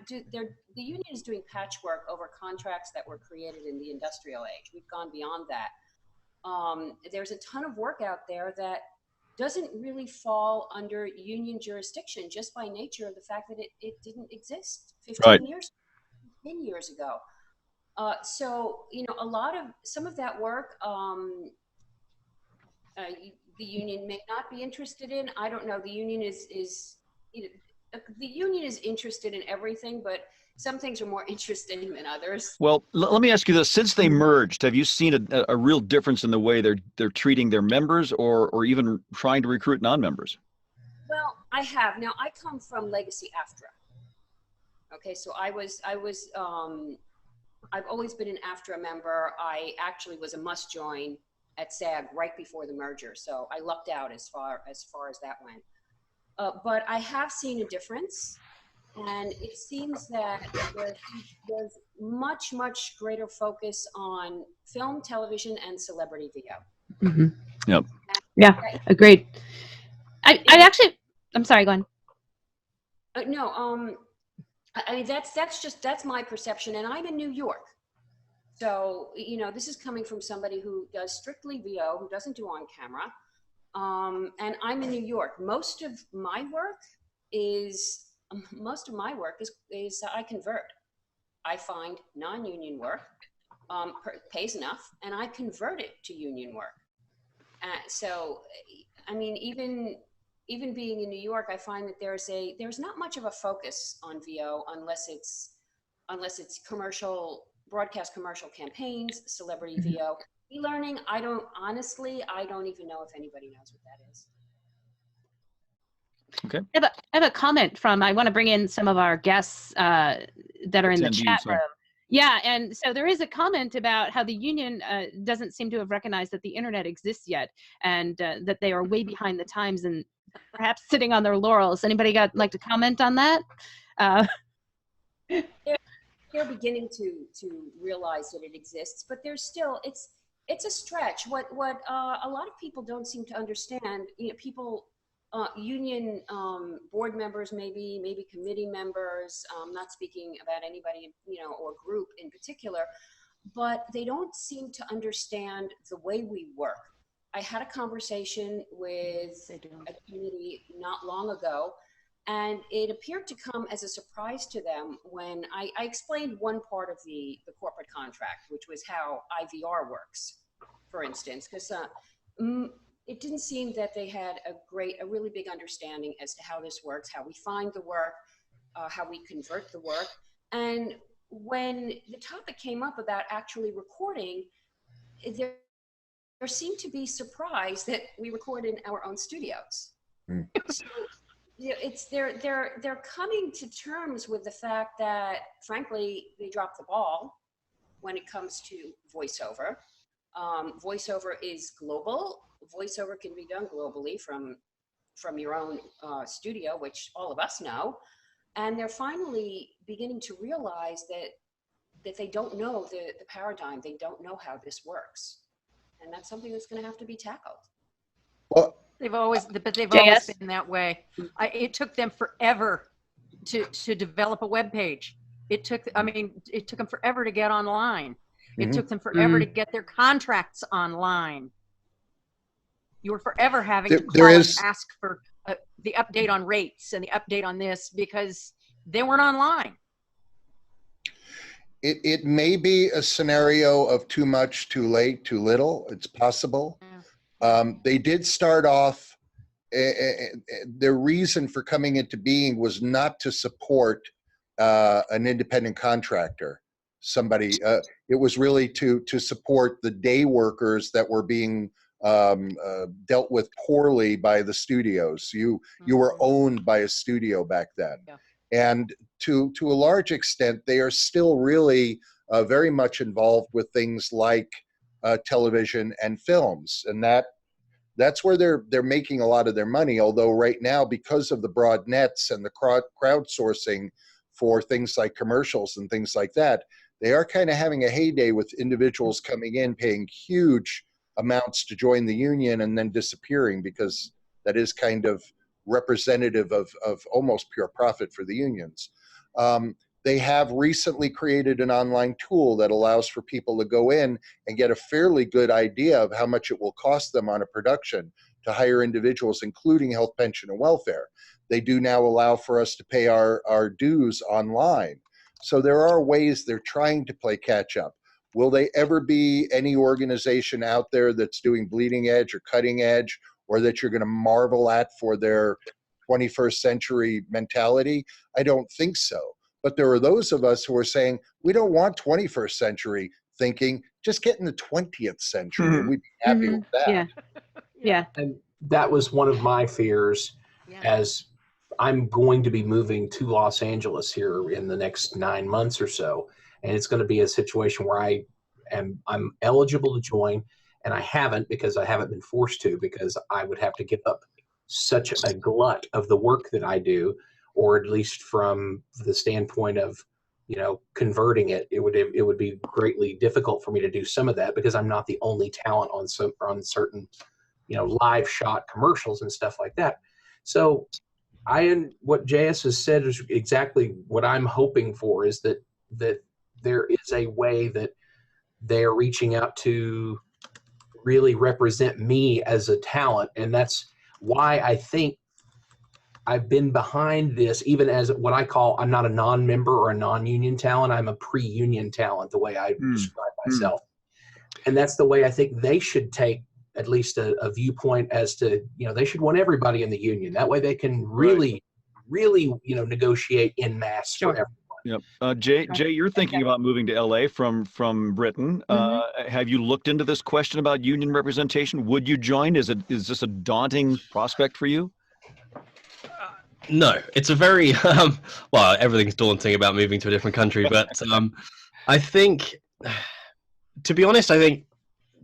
the union is doing patchwork over contracts that were created in the industrial age. We've gone beyond that. There's a ton of work out there that doesn't really fall under union jurisdiction just by nature of the fact that it didn't exist 10 years ago. So, a lot of some of that work, the union may not be interested in. I don't know. The union is interested in everything, but some things are more interesting than others. Well, let me ask you this: since they merged, have you seen a real difference in the way they're treating their members, or even trying to recruit non-members? Well, I have. Now, I come from legacy AFTRA. Okay, so I've always been an AFTRA member. I actually was a must join at SAG right before the merger, so I lucked out as far as that went. But I have seen a difference, and it seems that there's much greater focus on film, television, and celebrity VO. Mm-hmm. Yep. Yeah, agreed. I'm sorry, go on. No, I mean, that's my perception, and I'm in New York. So, this is coming from somebody who does strictly VO, who doesn't do on camera. And I'm in New York. Most of my work is I convert. I find non-union work, pays enough, and I convert it to union work. So, I mean, even being in New York, I find that there's not much of a focus on VO unless it's broadcast commercial campaigns, celebrity VO. E-learning, I don't even know if anybody knows what that is. Okay. I have a comment I want to bring in some of our guests that are in the chat room. Yeah, and so there is a comment about how the union doesn't seem to have recognized that the internet exists yet, and that they are way behind the times and perhaps sitting on their laurels. Anybody like to comment on that? They're beginning to realize that it exists, but there's still it's a stretch. What a lot of people don't seem to understand, people, union board members, maybe committee members, not speaking about anybody, or group in particular, but they don't seem to understand the way we work. I had a conversation with a committee not long ago, and it appeared to come as a surprise to them when I explained one part of the corporate contract, which was how IVR works, for instance, because it didn't seem that they had a really big understanding as to how this works, how we find the work, how we convert the work. And when the topic came up about actually recording, there seemed to be surprise that we record in our own studios. So, they're coming to terms with the fact that, frankly, they dropped the ball when it comes to voiceover. Voiceover is global. Voiceover can be done globally from your own studio, which all of us know. And they're finally beginning to realize that they don't know the paradigm. They don't know how this works. And that's something that's going to have to be tackled. Well, They've always been that way. It took them forever to develop a web page. It took them forever to get online. It took them forever to get their contracts online. You were forever having to call and ask for the update on rates and the update on this because they weren't online. It may be a scenario of too much, too late, too little. It's possible. Yeah. They did start off, their reason for coming into being was not to support an independent contractor. It was really to support the day workers that were being dealt with poorly by the studios. You were owned by a studio back then. Yeah. And to a large extent, they are still really very much involved with things like television and films, and that's where they're making a lot of their money. Although right now, because of the broad nets and the crowdsourcing for things like commercials and things like that, they are kind of having a heyday with individuals coming in, paying huge amounts to join the union and then disappearing, because that is kind of representative of almost pure profit for the unions. They have recently created an online tool that allows for people to go in and get a fairly good idea of how much it will cost them on a production to hire individuals, including health, pension, and welfare. They do now allow for us to pay our dues online. So there are ways they're trying to play catch up. Will they ever be any organization out there that's doing bleeding edge or cutting edge, or that you're going to marvel at for their 21st century mentality? I don't think so. But there are those of us who are saying, we don't want 21st century thinking, just get in the 20th century and we'd be happy with that. Yeah. Yeah. And that was one of my fears, Yeah. as I'm going to be moving to Los Angeles here in the next 9 months or so. And it's going to be a situation where I'm eligible to join, and I haven't, because I haven't been forced to, because I would have to give up such a glut of the work that I do, or at least from the standpoint of, converting it, it would be greatly difficult for me to do some of that, because I'm not the only talent on certain, live shot commercials and stuff like that. So what JS has said is exactly what I'm hoping for, is that there is a way that they're reaching out to really represent me as a talent. And that's why I think I've been behind this, even as what I call, I'm not a non-member or a non-union talent. I'm a pre-union talent, the way I describe myself. And that's the way I think they should take at least a viewpoint as to, they should want everybody in the union. That way they can really, really, negotiate in mass for everyone. Yep. Jay, you're thinking about moving to LA from Britton. Have you looked into this question about union representation? Would you join? Is this a daunting prospect for you? No, it's a very well, everything's daunting about moving to a different country, but I think, to be honest, I think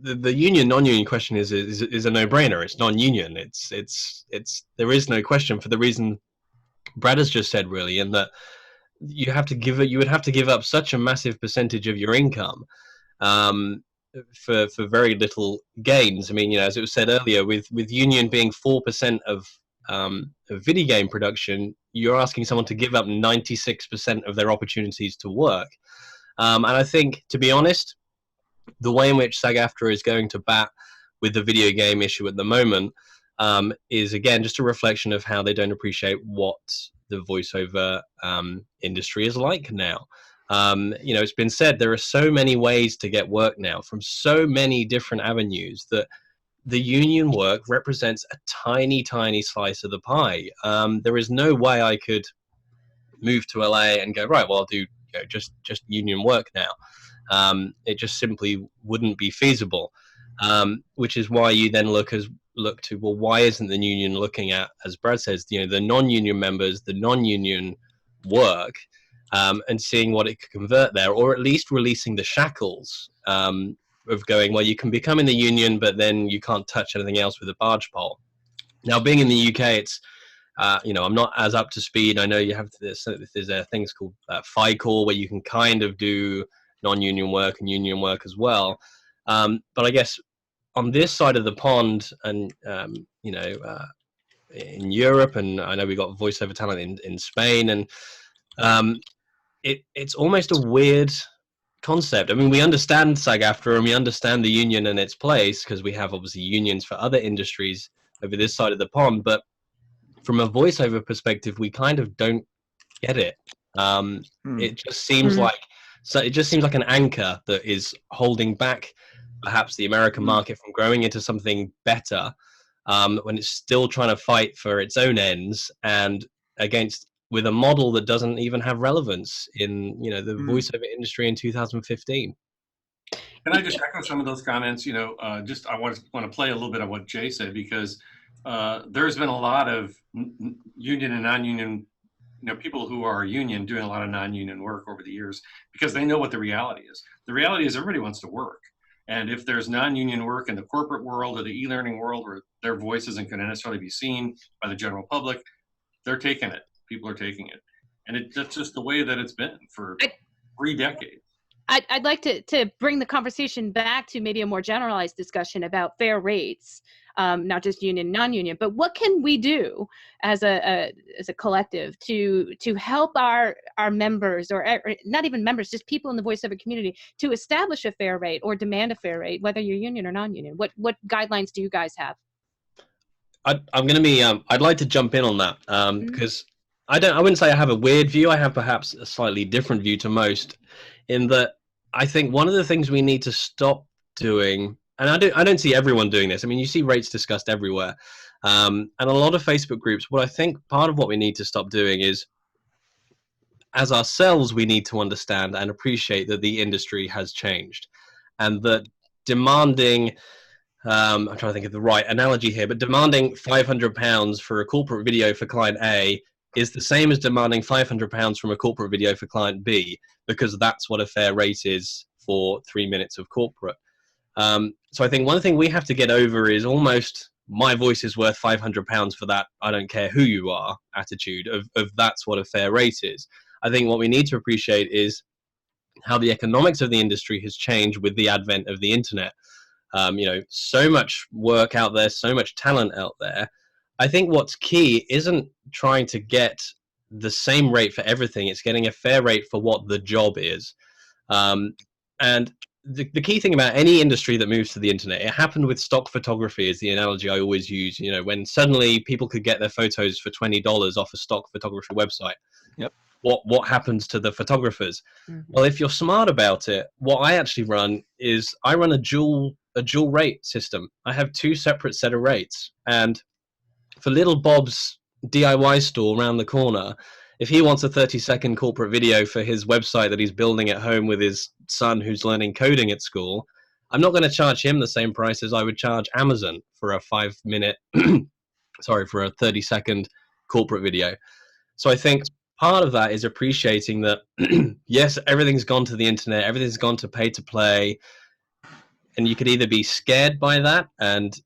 the union non-union question is a no-brainer. It's non-union. It's there is no question, for the reason Brad has just said, really, in that you would have to give up such a massive percentage of your income for very little gains. I mean, as it was said earlier, with union being 4% of video game production, you're asking someone to give up 96% of their opportunities to work. And I think, to be honest, the way in which SAG-AFTRA is going to bat with the video game issue at the moment is, again, just a reflection of how they don't appreciate what the voiceover industry is like now. It's been said there are so many ways to get work now from so many different avenues that the union work represents a tiny, tiny slice of the pie. There is no way I could move to LA and go, right, well, I'll do just union work now. It just simply wouldn't be feasible, which is why you then look to, well, why isn't the union looking at, as Brad says, the non-union members, the non-union work, and seeing what it could convert there, or at least releasing the shackles of going, well, you can become in the union, but then you can't touch anything else with a barge pole. Now, being in the UK, it's I'm not as up to speed. I know you have there's things called FICOR, where you can kind of do non-union work and union work as well. But I guess on this side of the pond, and in Europe, and I know we got voiceover talent in Spain, and it's almost a weird concept. I mean, we understand SAG-AFTRA and we understand the union and its place, because we have obviously unions for other industries over this side of the pond, but from a voiceover perspective, we kind of don't get it. It just seems like an anchor that is holding back perhaps the American market from growing into something better, when it's still trying to fight for its own ends, and with a model that doesn't even have relevance in the voiceover industry in 2015. Can I just echo some of those comments? You know, just I want to play a little bit of what Jay said, because there's been a lot of union and non-union, you know, people who are union doing a lot of non-union work over the years, because they know what the reality is. The reality is everybody wants to work. And if there's non-union work in the corporate world or the e-learning world where their voice isn't going to necessarily be seen by the general public, they're taking it. People are taking it. And that's just the way that it's been for 3 decades. I'd like to bring the conversation back to maybe a more generalized discussion about fair rates, not just union, non-union, but what can we do as a collective to help our members, or not even members, just people in the voiceover community, to establish a fair rate or demand a fair rate, whether you're union or non-union? What guidelines do you guys have? I'm going to be, I'd like to jump in on that because I wouldn't say I have a weird view. I have perhaps a slightly different view to most, in that I think one of the things we need to stop doing, and I don't see everyone doing this. I mean, you see rates discussed everywhere, and a lot of Facebook groups. What I think part of what we need to stop doing is, as ourselves, we need to understand and appreciate that the industry has changed, and that demanding, I'm trying to think of the right analogy here, but demanding £500 for a corporate video for client A is the same as demanding £500 from a corporate video for client B, because that's what a fair rate is for 3 minutes of corporate. So I think one thing we have to get over is almost my voice is worth £500 for that, I don't care who you are attitude of that's what a fair rate is. I think what we need to appreciate is how the economics of the industry has changed with the advent of the internet. You know, so much work out there, so much talent out there. I think what's key isn't trying to get the same rate for everything. It's getting a fair rate for what the job is. And the key thing about any industry that moves to the internet, it happened with stock photography is the analogy I always use. You know, when suddenly people could get their photos for $20 off a stock photography website. Yep. What happens to the photographers? Well, if you're smart about it, what I actually run is I run a dual rate system. I have 2 separate set of rates, and for little Bob's DIY store around the corner, if he wants a 30-second corporate video for his website that he's building at home with his son who's learning coding at school, I'm not going to charge him the same price as I would charge Amazon for a 5-minute, for a 30-second corporate video. So I think part of that is appreciating that, yes, everything's gone to the internet, everything's gone to pay to play, and you could either be scared by that and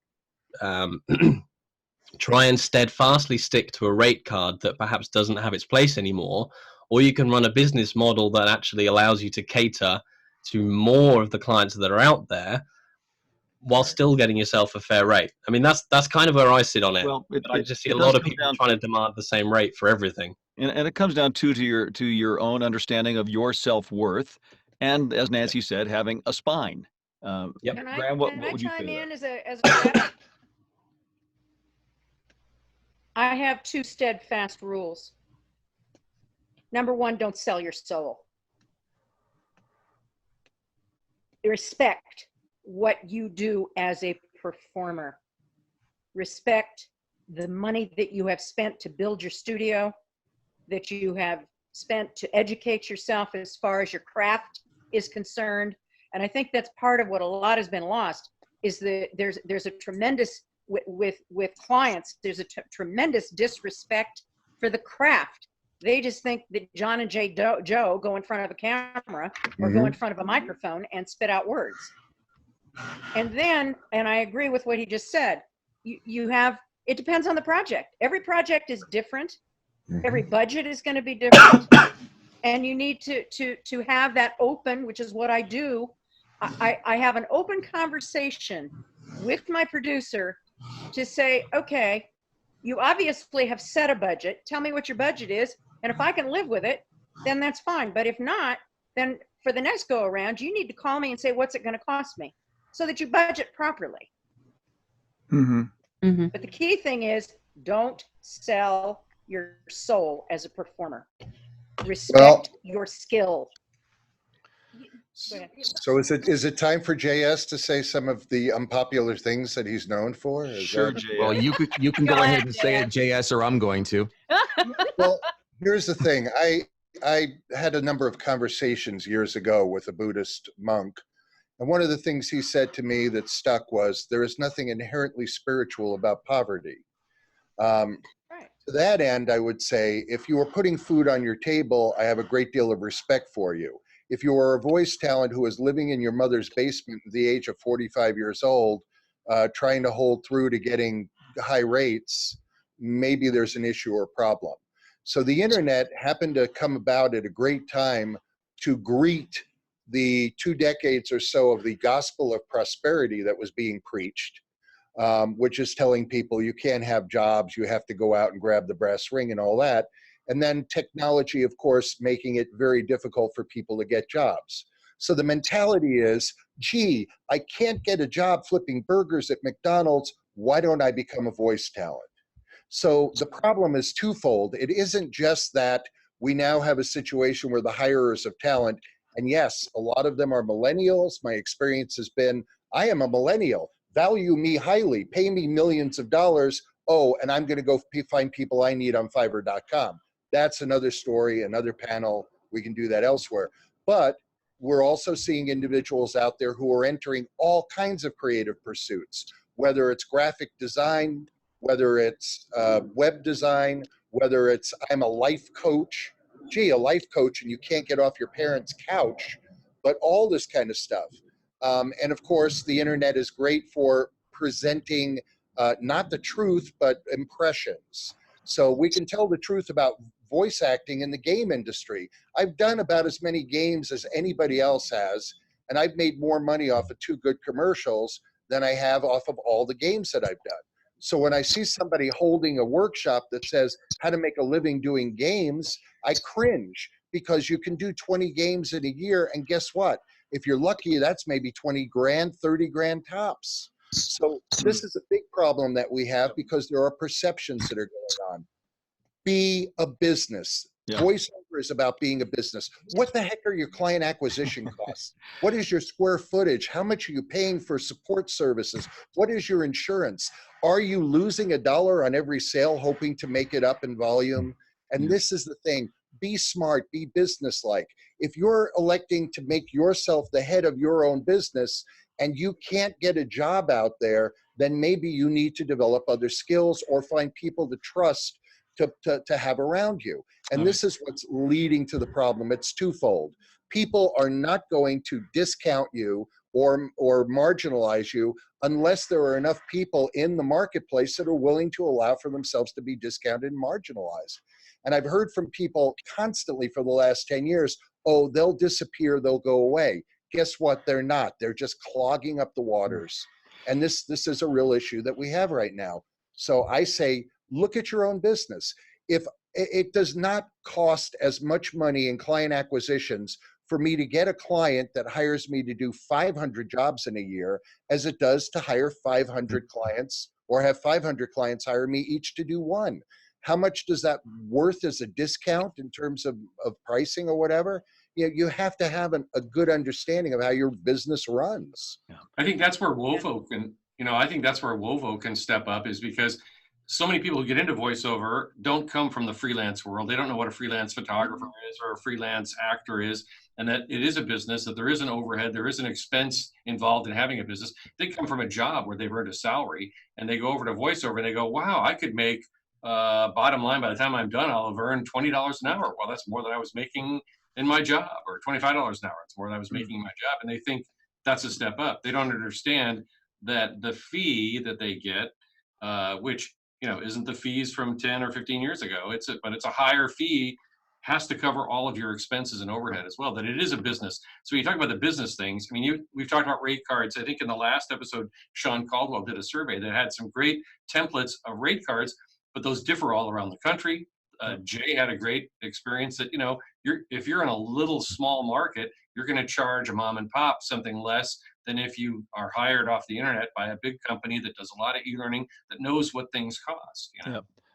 try and steadfastly stick to a rate card that perhaps doesn't have its place anymore, or you can run a business model that actually allows you to cater to more of the clients that are out there while still getting yourself a fair rate. I mean, that's kind of where I sit on it. Well, I just see a lot of people trying to demand the same rate for everything. And it comes down to your own understanding of your self-worth, and as Nanci said, having a spine. Yep. Graeme, what would you chime say? in as a I have 2 steadfast rules. Number 1, don't sell your soul. Respect what you do as a performer. Respect the money that you have spent to build your studio, that you have spent to educate yourself as far as your craft is concerned. And I think that's part of what a lot has been lost, is that there's a tremendous, with clients, there's a tremendous disrespect for the craft. They just think that John and Joe go in front of a camera or go in front of a microphone and spit out words. And then, and I agree with what he just said, you have, it depends on the project. Every project is different. Every budget is going to be different. And you need to have that open, which is what I do. I have an open conversation with my producer to say, okay, you obviously have set a budget. Tell me what your budget is. And if I can live with it, then that's fine. But if not, then for the next go around, you need to call me and say, what's it going to cost me? So that you budget properly. But the key thing is, don't sell your soul as a performer. Respect your skill. So is it time for JS to say some of the unpopular things that he's known for? Sure, JS. Well, you can go ahead and say it, JS, or I'm going to. Well, here's the thing. I had a number of conversations years ago with a Buddhist monk, And one of the things he said to me that stuck was, there is nothing inherently spiritual about poverty. Right. To that end, I would say, if you are putting food on your table, I have a great deal of respect for you. If you are a voice talent who is living in your mother's basement at the age of 45 years old, trying to hold through to getting high rates, maybe there's an issue or problem. So the internet happened to come about at a great time to greet the 2 decades or so of the gospel of prosperity that was being preached, which is telling people you can't have jobs, you have to go out and grab the brass ring and all that. And then technology, of course, making it very difficult for people to get jobs. So the mentality is, gee, I can't get a job flipping burgers at McDonald's, why don't I become a voice talent? So the problem is twofold. It isn't just that we now have a situation where the hirers of talent, and yes, a lot of them are millennials. My experience has been, I am a millennial. Value me highly, pay me millions of dollars. Oh, and I'm going to go find people I need on Fiverr.com. That's another story, another panel. We can do that elsewhere. But we're also seeing individuals out there who are entering all kinds of creative pursuits, whether it's graphic design, whether it's web design, whether it's I'm a life coach. Gee, a life coach and you can't get off your parents' couch, but all this kind of stuff. And of course, the internet is great for presenting not the truth, but impressions. So we can tell the truth about voice acting in the game industry. I've done about as many games as anybody else has, and I've made more money off of 2 good commercials than I have off of all the games that I've done. So when I see somebody holding a workshop that says how to make a living doing games, I cringe, because you can do 20 games in a year, and guess what? If you're lucky, that's maybe 20 grand, 30 grand tops. So this is a big problem that we have, because there are perceptions that are going on. Be a business. Yeah. Voiceover is about being a business. What the heck are your client acquisition costs? What is your square footage? How much are you paying for support services? What is your insurance? Are you losing $1 on every sale, hoping to make it up in volume? And this is the thing. Be smart, be businesslike. If you're electing to make yourself the head of your own business and you can't get a job out there, then maybe you need to develop other skills or find people to trust to have around you. And this is what's leading to the problem. It's twofold. People are not going to discount you or marginalize you unless there are enough people in the marketplace that are willing to allow for themselves to be discounted and marginalized. And I've heard from people constantly for the last 10 years, oh, they'll disappear, they'll go away. Guess what? They're not. They're just clogging up the waters. And this is a real issue that we have right now. So I say, look at your own business. If it does not cost as much money in client acquisitions for me to get a client that hires me to do 500 jobs in a year as it does to hire 500 clients or have 500 clients hire me each to do 1. How much does that worth as a discount in terms of pricing or whatever? You have to have a good understanding of how your business runs. I think that's where WoVO can step up, is because so many people who get into voiceover don't come from the freelance world. They don't know what a freelance photographer is or a freelance actor is, and that it is a business, that there is an overhead, there is an expense involved in having a business. They come from a job where they've earned a salary, and they go over to voiceover and they go, wow, I could make bottom line, by the time I'm done, I'll have earned $20 an hour. Well, that's more than I was making in my job, or $25 an hour. It's more than I was making in my job. And they think that's a step up. They don't understand that the fee that they get, which isn't the fees from 10 or 15 years ago. But it's a higher fee, has to cover all of your expenses and overhead as well, that it is a business. So when you talk about the business things, I mean, we've talked about rate cards. I think in the last episode, Sean Caldwell did a survey that had some great templates of rate cards, but those differ all around the country. Jay had a great experience that, if you're in a little small market, you're going to charge a mom and pop something less than if you are hired off the internet by a big company that does a lot of e-learning, that knows what things cost.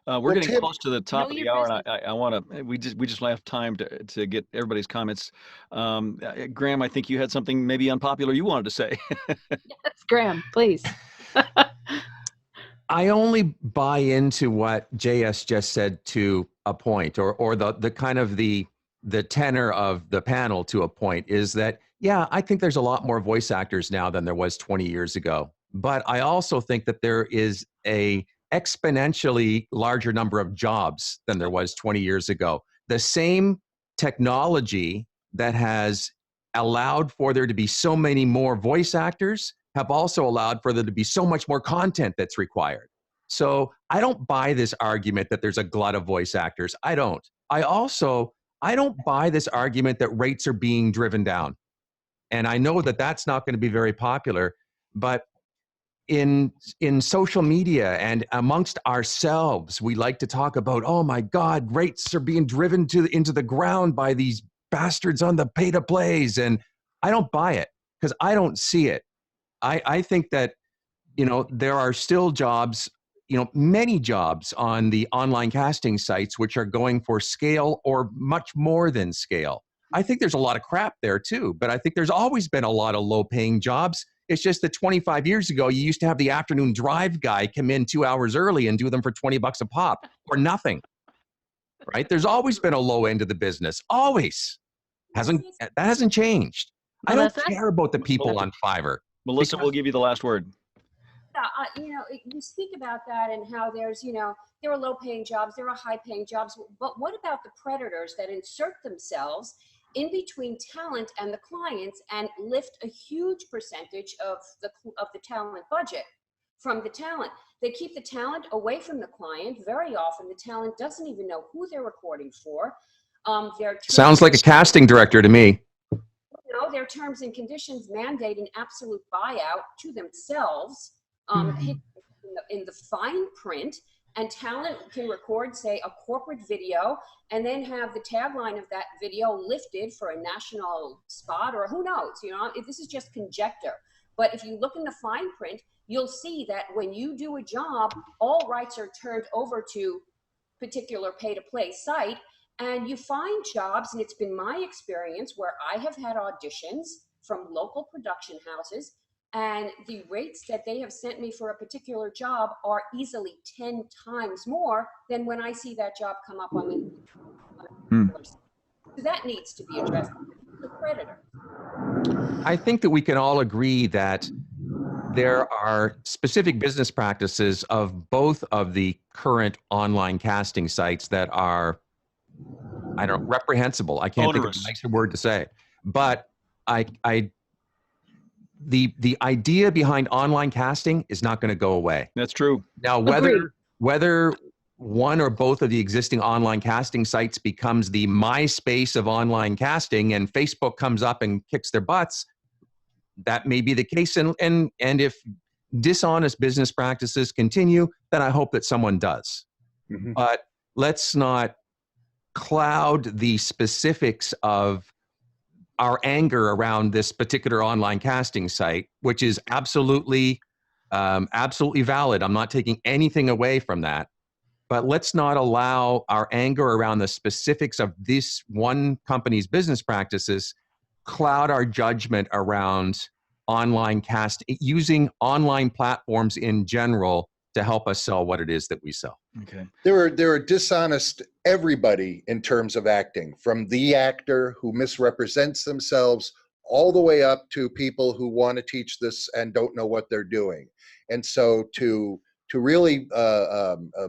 We're getting close to the top of the hour, and I want to. We just have time to get everybody's comments. Graeme, I think you had something maybe unpopular you wanted to say. Yes, Graeme, please. I only buy into what JS just said to a point, or the kind of the tenor of the panel to a point, is that Yeah, I think there's a lot more voice actors now than there was 20 years ago. But I also think that there is a exponentially larger number of jobs than there was 20 years ago. The same technology that has allowed for there to be so many more voice actors have also allowed for there to be so much more content that's required. So I don't buy this argument that there's a glut of voice actors. I don't. I don't buy this argument that rates are being driven down. And I know that that's not going to be very popular, but in social media and amongst ourselves, we like to talk about, oh my God, rates are being driven into the ground by these bastards on the pay-to-plays. And I don't buy it because I don't see it. I think that, there are still jobs, many jobs on the online casting sites which are going for scale or much more than scale. I think there's a lot of crap there too, but I think there's always been a lot of low-paying jobs. It's just that 25 years ago, you used to have the afternoon drive guy come in 2 hours early and do them for $20 a pop or nothing, right? There's always been a low end of the business, always. That hasn't changed. I don't care about the people on Fiverr. Melissa, we'll give you the last word. You speak about that and how there's, there are low-paying jobs, there are high-paying jobs, but what about the predators that insert themselves in between talent and the clients and lift a huge percentage of the talent budget from the talent? They keep the talent away from the client. Very often, the talent doesn't even know who they're recording for. Sounds like a casting director to me. Their terms and conditions mandate an absolute buyout to themselves. In the fine print, and talent can record, say, a corporate video and then have the tagline of that video lifted for a national spot, or who knows, this is just conjecture. But if you look in the fine print, you'll see that when you do a job, all rights are turned over to particular pay-to-play site, and you find jobs, and it's been my experience where I have had auditions from local production houses, and the rates that they have sent me for a particular job are easily 10 times more than when I see that job come up on the So that needs to be addressed. The predator. I think that we can all agree that there are specific business practices of both of the current online casting sites that are, reprehensible. I can't think of a nicer word to say. But the idea behind online casting is not going to go away. That's true. Now, whether one or both of the existing online casting sites becomes the MySpace of online casting and Facebook comes up and kicks their butts, that may be the case. And if dishonest business practices continue, then I hope that someone does. Mm-hmm. But let's not cloud the specifics of our anger around this particular online casting site, which is absolutely valid. I'm not taking anything away from that. But let's not allow our anger around the specifics of this one company's business practices cloud our judgment around online using online platforms in general to help us sell what it is that we sell. Okay. There are dishonest everybody in terms of acting, from the actor who misrepresents themselves all the way up to people who want to teach this and don't know what they're doing. And so to really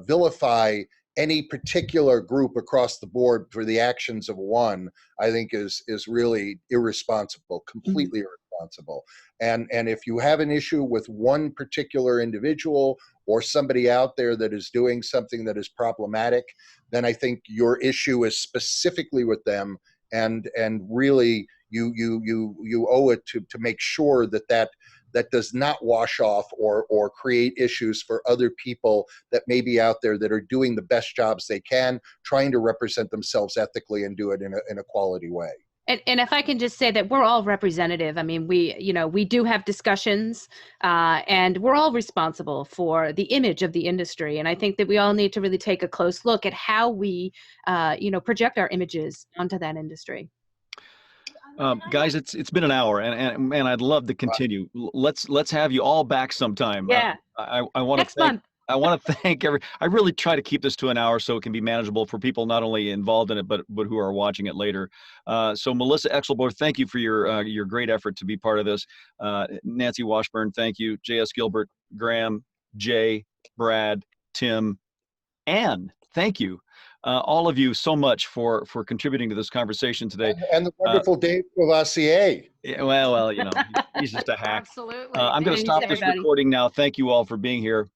vilify any particular group across the board for the actions of one, I think is really irresponsible, completely irresponsible. And if you have an issue with one particular individual or somebody out there that is doing something that is problematic, then I think your issue is specifically with them, and really you owe it to make sure that does not wash off or create issues for other people that may be out there that are doing the best jobs they can, trying to represent themselves ethically and do it in a quality way. And if I can just say that we're all representative. I mean, we do have discussions, and we're all responsible for the image of the industry. And I think that we all need to really take a close look at how we, project our images onto that industry. Guys, it's been an hour, and I'd love to continue. Let's have you all back sometime. Yeah. I want next month. I want to thank I really try to keep this to an hour so it can be manageable for people not only involved in it, but who are watching it later. So Melissa Exelberth, thank you for your great effort to be part of this. Nanci Washburn, thank you. J.S. Gilbert, Graeme, Jay, Brad, Tim, Anne, thank you. All of you so much for contributing to this conversation today. And the wonderful Dave Courvoisier. Well, he's just a hack. Absolutely. I'm going to Thanks, stop this everybody. recording now. Thank you all for being here.